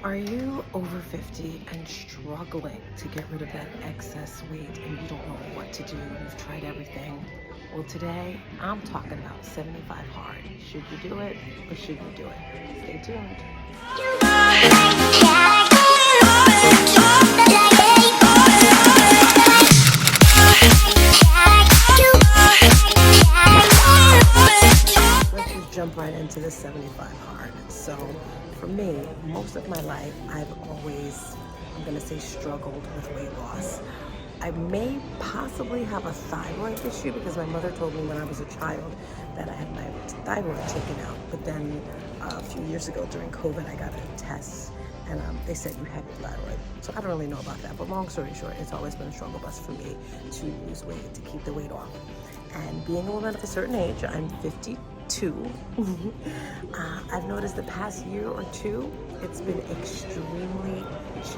Are you over 50 and struggling to get rid of that excess weight and you don't know what to do? You've tried everything. Well, today I'm talking about 75 hard. Should you do it or should you do it? Stay tuned. Let's just jump right into the 75 hard. So for me, most of my life, I've always, I'm going to say, struggled with weight loss. I may possibly have a thyroid issue because my mother told me when I was a child that I had my thyroid taken out. But then a few years ago during COVID, I got a test and they said you have thyroid. So I don't really know about that. But long story short, it's always been a struggle bus for me to lose weight, to keep the weight off. And being a woman of a certain age, I'm 52. I've noticed the past year or two, it's been extremely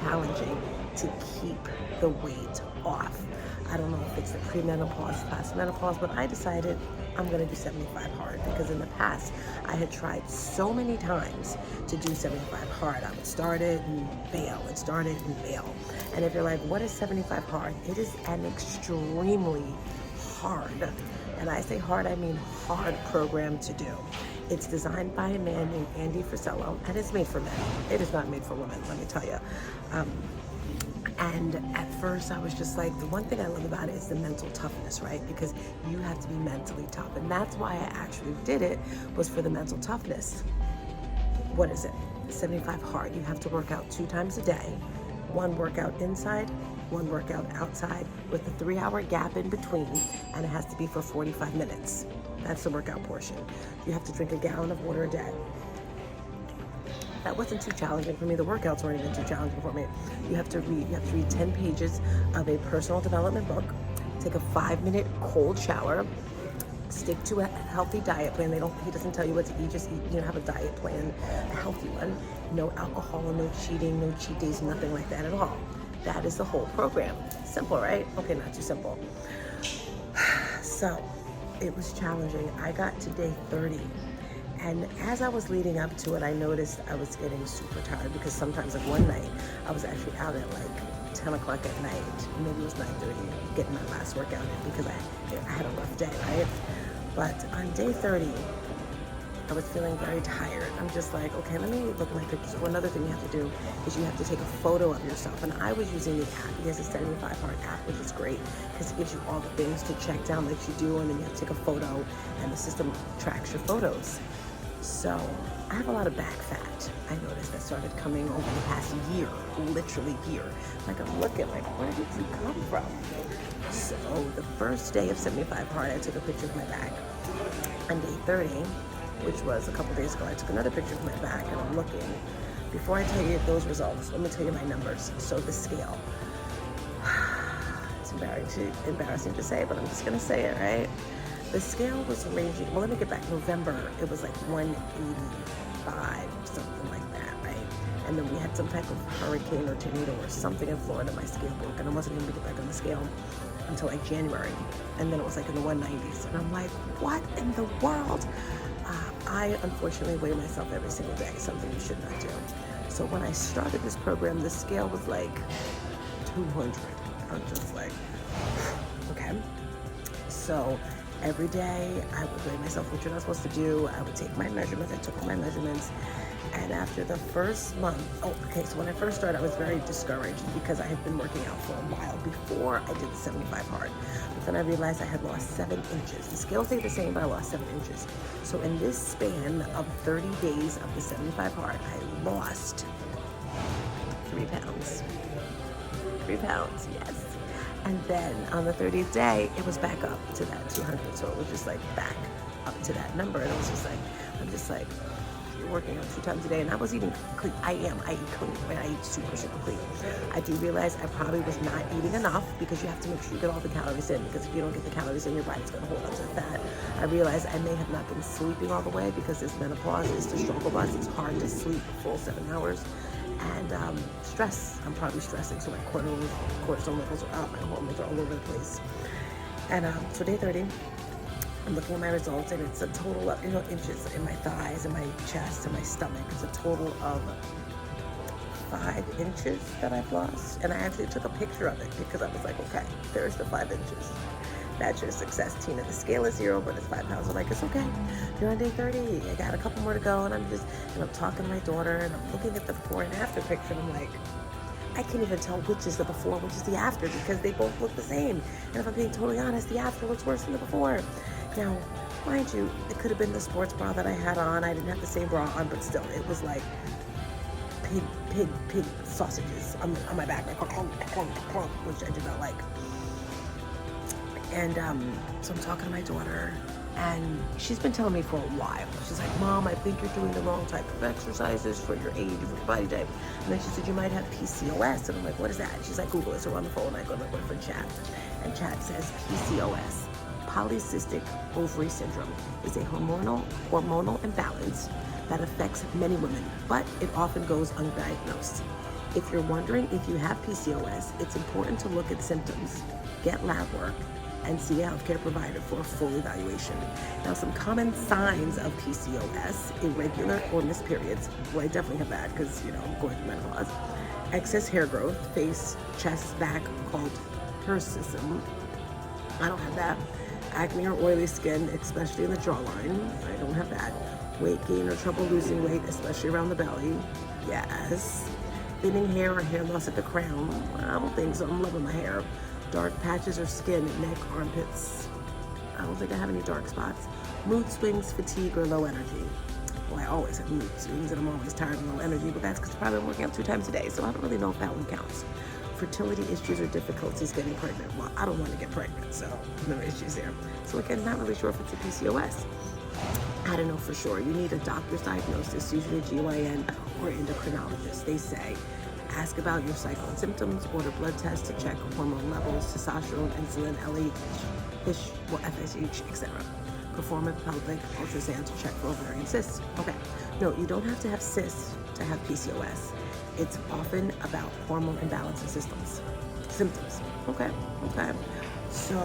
challenging to keep the weight off. I don't know if it's the premenopause, past menopause, but I decided I'm gonna do 75 hard because in the past I had tried so many times to do 75 hard. I would start it and bail, and start it and bail. And if you're like, what is 75 hard? It is an extremely hard, and I say hard, I mean hard program to do. It's designed by a man named Andy Frisello, and it's made for men. It is not made for women, let me tell you. And at first I was just like, the one thing I love about it is the mental toughness, right? Because you have to be mentally tough. And that's why I actually did it, was for the mental toughness. What is it? 75 hard. You have to work out 2 times a day. One workout inside, one workout outside with a 3-hour gap in between. And it has to be for 45 minutes. That's the workout portion. You have to drink a gallon of water a day. That wasn't too challenging for me. The workouts weren't even too challenging for me. You have to read 10 pages of a personal development book, take a 5-minute cold shower, stick to a healthy diet plan. He doesn't tell you what to eat, just eat, have a diet plan, a healthy one. No alcohol, no cheating, no cheat days, nothing like that at all. That is the whole program. Simple, right? Okay, not too simple. So it was challenging. I got to day 30. And as I was leading up to it, I noticed I was getting super tired because sometimes, like one night, I was actually out at like 10 o'clock at night, maybe it was 9:30, getting my last workout in because I had a rough day, right? But on day 30, I was feeling very tired. I'm just like, okay, let me look at my pictures. Well, another thing you have to do is you have to take a photo of yourself. And I was using the app. He has a 75 hard app, which is great because it gives you all the things to check down that you do, and then you have to take a photo, and the system tracks your photos. So I have a lot of back fat, I noticed, that started coming over the past year, literally year. Like I'm looking like, where did you come from? So the first day of 75 hard, I took a picture of my back. On day 30, which was a couple days ago, I took another picture of my back and I'm looking. Before I tell you those results, let me tell you my numbers. So the scale, it's embarrassing to say, but I'm just gonna say it, right? The scale was ranging, well, let me get back. November, it was like 185, something like that, right? And then we had some type of hurricane or tornado or something in Florida. My scale broke, and I wasn't able to get back on the scale until like January. And then it was like in the 190s. And I'm like, what in the world? I unfortunately weigh myself every single day, something you should not do. So when I started this program, the scale was like 200. I'm just like, okay. So every day I would weigh myself, which you're not supposed to do. I would take my measurements. I took all my measurements. And after the first month, so when I first started, I was very discouraged because I had been working out for a while before I did the 75 hard. But then I realized I had lost 7 inches. The scale stayed the same, but I lost 7 inches. So in this span of 30 days of the 75 hard, I lost 3 pounds. 3 pounds, yes. And then on the 30th day, it was back up to that 200. So it was just like back up to that number. And it was just like, I'm just like, you're working out 2 times a day. And I was eating clean. I eat clean. I mean, I eat super, super clean. I do realize I probably was not eating enough because you have to make sure you get all the calories in, because if you don't get the calories in, your body's going to hold on to the fat. I realized I may have not been sleeping all the way because this menopause is the struggle bus. It's hard to sleep a full 7 hours. And stress, I'm probably stressing, so my cortisol levels are up, my hormones are all over the place. And so day 30, I'm looking at my results, and it's a total of, inches in my thighs and my chest and my stomach. It's a total of inches that I've lost. And I actually took a picture of it because I was like, okay, there's the 5 inches. That's your success, Tina. The scale is 0, but it's 5 pounds. I'm like, it's okay. You're on day 30. I got a couple more to go. And I'm talking to my daughter, and I'm looking at the before and after picture, and I'm like, I can't even tell which is the before, which is the after, because they both look the same. And if I'm being totally honest, the after looks worse than the before. Now, mind you, it could have been the sports bra that I had on. I didn't have the same bra on, but still, it was like pig sausages on my back, like which I did not like. And so I'm talking to my daughter, and she's been telling me for a while. She's like, Mom, I think you're doing the wrong type of exercises for your age, for your body type. And then she said, you might have PCOS. And I'm like, what is that? And she's like, Google it. So we're on the phone, I go to my boyfriend, Chat. And Chat says PCOS, polycystic ovary syndrome, is a hormonal imbalance that affects many women, but it often goes undiagnosed. If you're wondering if you have PCOS, it's important to look at symptoms, get lab work, and see a healthcare provider for a full evaluation. Now, some common signs of PCOS: irregular or missed periods. Well, I definitely have that because, I'm going through menopause. Excess hair growth, face, chest, back, called hirsutism. I don't have that. Acne or oily skin, especially in the jawline. I don't have that. Weight gain or trouble losing weight, especially around the belly. Yes. Thinning hair or hair loss at the crown. I don't think so. I'm loving my hair. Dark patches or skin, neck, armpits. I don't think I have any dark spots. Mood swings, fatigue, or low energy. Well, I always have mood swings, and I'm always tired and low energy, but that's because probably I'm working out 2 times a day, so I don't really know if that one counts. Fertility issues or difficulties getting pregnant. Well, I don't want to get pregnant, so no issues there. So again, not really sure if it's a PCOS. I don't know for sure. You need a doctor's diagnosis, usually a GYN or endocrinologist. They say, ask about your cycle and symptoms, order blood tests to check hormone levels, testosterone, insulin, FSH, etc. Perform a pelvic ultrasound to check for ovarian cysts. Okay, no, you don't have to have cysts to have PCOS. It's often about hormone imbalance and symptoms. Okay. So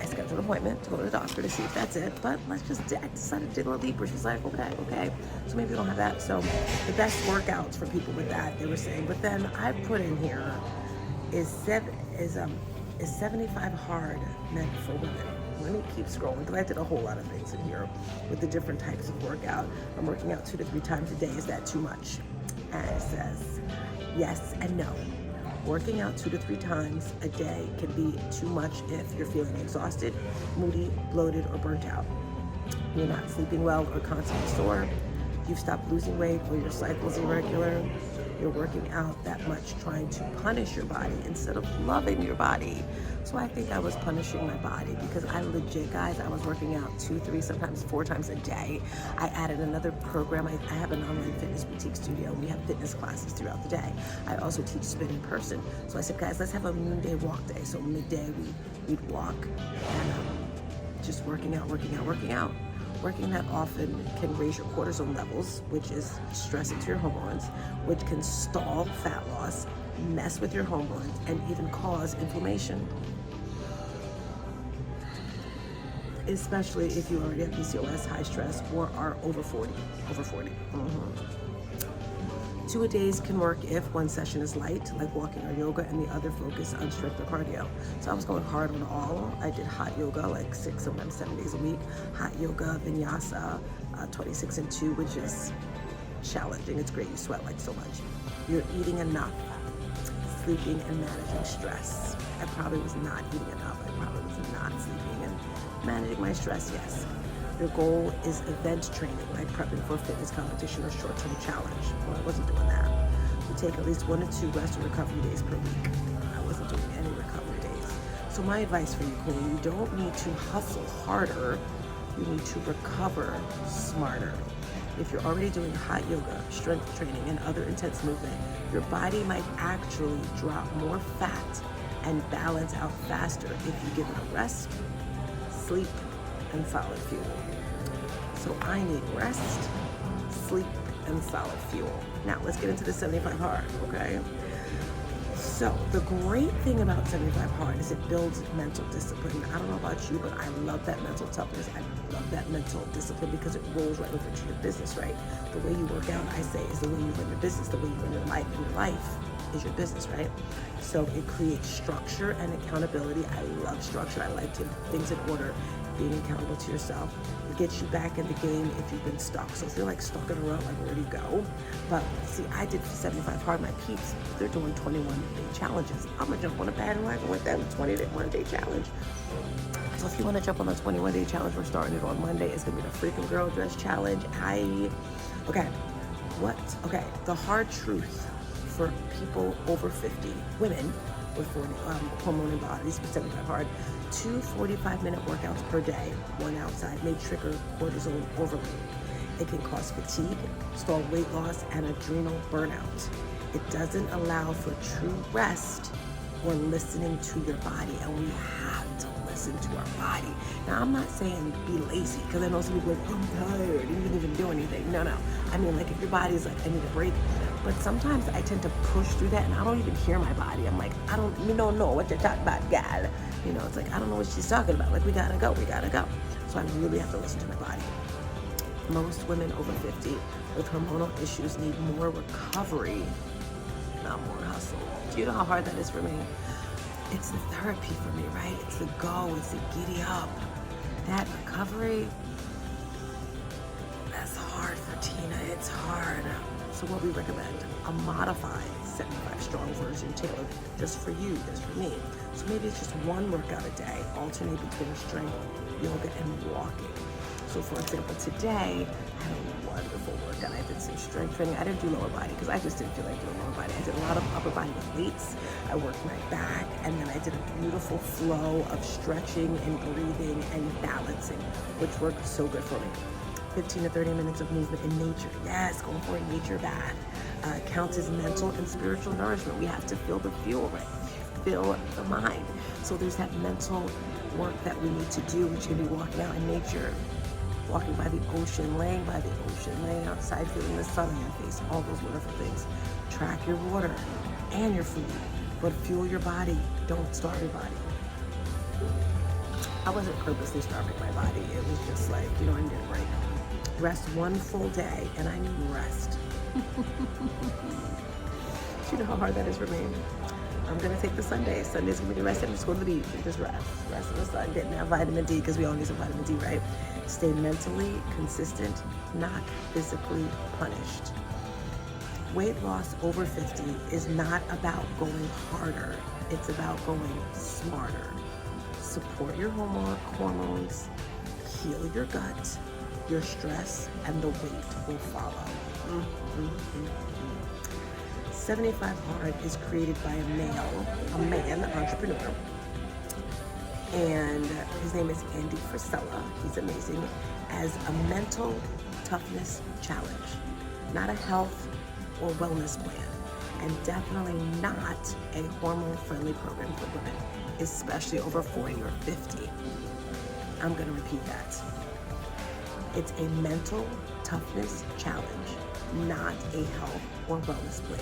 I scheduled an appointment to go to the doctor to see if that's it, but I decided to dig a little deeper. She's like, okay, so maybe you don't have that. So the best workouts for people with that, they were saying, but then I put in here is 75 hard meant for women. Let me keep scrolling because I did a whole lot of things in here with the different types of workout. I'm working out 2 to 3 times a day. Is that too much? And it says yes and no. Working out 2 to 3 times a day can be too much if you're feeling exhausted, moody, bloated, or burnt out. You're not sleeping well or constantly sore. You've stopped losing weight or your cycle's irregular. You're working out that much trying to punish your body instead of loving your body. So I think I was punishing my body because I legit, guys, I was working out 2, 3, sometimes 4 times a day. I added another program. I have an online fitness boutique studio. We have fitness classes throughout the day. I also teach spin in person. So I said, guys, let's have a noonday walk day. So midday we'd walk and just working out. Working that often can raise your cortisol levels, which is stress into your hormones, which can stall fat loss, mess with your hormones, and even cause inflammation. Especially if you already have PCOS, high stress, or are over 40. 2 a days can work if one session is light, like walking or yoga, and the other focus on strength or cardio. So I was going hard on all. I did hot yoga like 6, sometimes 7 days a week. Hot yoga, vinyasa, 26 and 2, which is challenging. It's great. You sweat like so much. You're eating enough, sleeping, and managing stress. I probably was not eating enough. I probably was not sleeping and managing my stress, yes. Your goal is event training, like prepping for a fitness competition or short-term challenge. Well, I wasn't doing that. You take at least 1 to 2 rest or recovery days per week. I wasn't doing any recovery days. So my advice for you, Queen, you don't need to hustle harder. You need to recover smarter. If you're already doing hot yoga, strength training, and other intense movement, your body might actually drop more fat and balance out faster if you give it a rest, sleep, and solid fuel. So I need rest, sleep, and solid fuel. Now let's get into the 75 hard, okay? So the great thing about 75 hard is it builds mental discipline. I don't know about you, but I love that mental toughness. I love that mental discipline because it rolls right over into your business, right? The way you work out, I say, is the way you run your business, the way you run your life. And your life is your business, right? So it creates structure and accountability. I love structure. I like to things in order, being accountable to yourself. It gets you back in the game if you've been stuck. So if you're like stuck in a rut, like where do you go? But see, I did 75 hard. My peeps, they're doing 21-day challenges. I'm gonna jump on a bandwagon with them, 21-day challenge. So if you want to jump on the 21-day challenge, we're starting it on Monday. It's gonna be the freaking girl dress challenge. The hard truth for people over 50, women with hormone imbalances, 75 hard, 2 45-minute workouts per day, one outside, may trigger cortisol overload. It can cause fatigue, stall weight loss, and adrenal burnout. It doesn't allow for true rest or listening to your body, and we have to listen to our body. Now, I'm not saying be lazy, because I know some people are like, I'm tired, and you didn't even do anything. No. I mean, like, if your body's like, I need a break. But sometimes I tend to push through that, and I don't even hear my body. I'm like, you don't know what you're talking about, gal. It's like, I don't know what she's talking about. Like, we gotta go. So I really have to listen to my body. Most women over 50 with hormonal issues need more recovery, not more hustle. Do you know how hard that is for me? It's the therapy for me, right? It's the go, it's the giddy up. That recovery, that's hard for Tina, it's hard. So what we recommend, a modified 75 strong version tailored just for you, just for me. So maybe it's just one workout a day, alternate between strength, yoga, and walking. So for example, today, I had a wonderful workout. I did some strength training. I didn't do lower body because I just didn't feel like doing lower body. I did a lot of upper body with weights. I worked my back, and then I did a beautiful flow of stretching and breathing and balancing, which worked so good for me. 15 to 30 minutes of movement in nature. Yes, going for a nature bath. Counts as mental and spiritual nourishment. We have to feel the fuel, right? Feel the mind. So there's that mental work that we need to do, which can be walking out in nature, walking by the ocean, laying by the ocean, laying outside, feeling the sun on your face, all those wonderful things. Track your water and your food, but fuel your body. Don't starve your body. I wasn't purposely starving my body. It was just like, I needed a break. Rest one full day, and I need rest. Do you know how hard that is for me? I'm gonna take the Sunday. Sunday's gonna be the rest. I'm just going to the beach and just rest in the sun, getting that vitamin D, because we all need some vitamin D, right? Stay mentally consistent, not physically punished. Weight loss over 50 is not about going harder. It's about going smarter. Support your hormones, heal your gut, your stress, and the weight will follow. 75 Hard is created by a man entrepreneur, and his name is Andy Frisella. He's amazing, as a mental toughness challenge, not a health or wellness plan, and definitely not a hormone-friendly program for women, especially over 40 or 50. I'm gonna repeat that. It's a mental toughness challenge, not a health or wellness plan,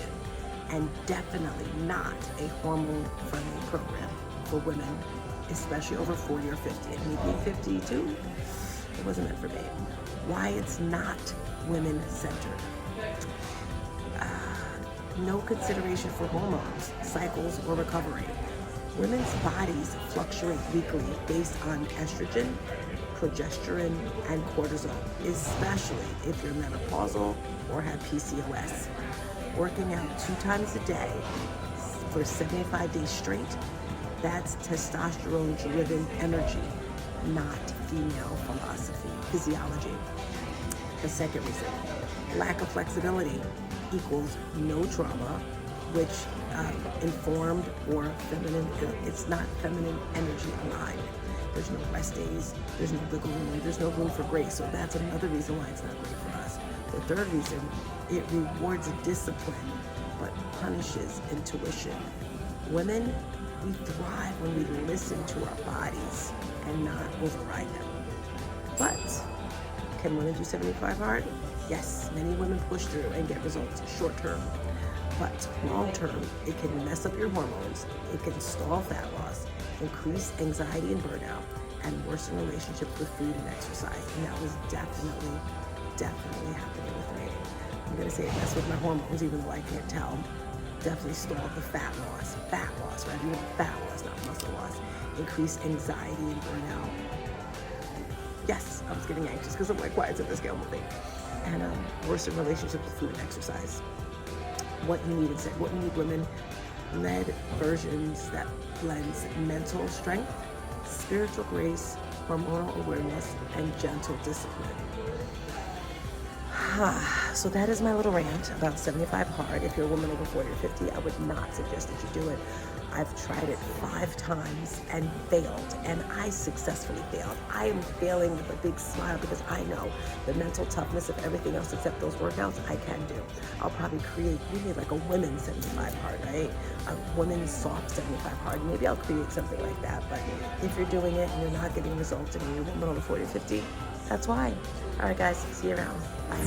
and definitely not a hormone-friendly program for women, especially over 40 or 50. And maybe 52, it wasn't meant for me. Why it's not women-centered. No consideration for hormones, cycles, or recovery. Women's bodies fluctuate weekly based on estrogen, progesterone, and cortisol, especially if you're menopausal or have PCOS. Working out 2 times a day for 75 days straight, that's testosterone-driven energy, not female physiology. The second reason, lack of flexibility equals no trauma, which informed or feminine, it's not feminine energy aligned. There's no rest days, there's no wiggle room, there's no room for grace. So that's another reason why it's not great for us. The third reason, it rewards discipline, but punishes intuition. Women, we thrive when we listen to our bodies and not override them. But can women do 75 hard? Yes, many women push through and get results short term. But long term, it can mess up your hormones, it can stall fat loss, increase anxiety and burnout, and worsen relationships with food and exercise. And that was definitely happening with me. I'm gonna say it messed with my hormones, even though I can't tell. definitely stalled the fat loss, right? We want fat loss, not muscle loss. Increased anxiety and burnout. Yes, I was getting anxious because I'm like, why is it the scale moving? And worse in relationships with food and exercise. What you need instead, what you need, women-led versions that blends mental strength, spiritual grace, hormonal awareness, and gentle discipline. So that is my little rant about 75 hard. If you're a woman over 40 or 50, I would not suggest that you do it. I've tried it 5 times and failed, and I successfully failed. I am failing with a big smile because I know the mental toughness of everything else except those workouts I can do. I'll probably create, you need like a women's 75 hard, right? A women's soft 75 hard. Maybe I'll create something like that, but if you're doing it and you're not getting results and you're a woman over 40 or 50, that's why. All right, guys, see you around. Bye.